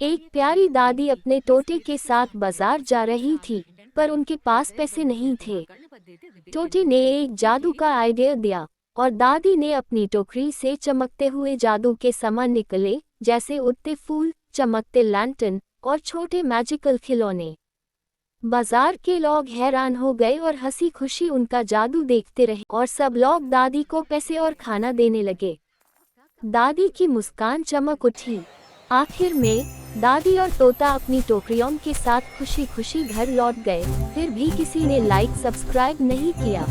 एक प्यारी दादी अपने तोते के साथ बाजार जा रही थी, पर उनके पास पैसे नहीं थे। तोते ने एक जादू का आइडिया दिया और दादी ने अपनी टोकरी से चमकते हुए जादू के सामान निकले, जैसे उड़ते फूल, चमकते लैंटर्न और छोटे मैजिकल खिलौने। बाजार के लोग हैरान हो गए और हंसी खुशी उनका जादू देखते रहे और सब लोग दादी को पैसे और खाना देने लगे। दादी की मुस्कान चमक उठी। आखिर में दादी और तोता अपनी टोकरियों के साथ खुशी खुशी घर लौट गए। फिर भी किसी ने लाइक सब्सक्राइब नहीं किया।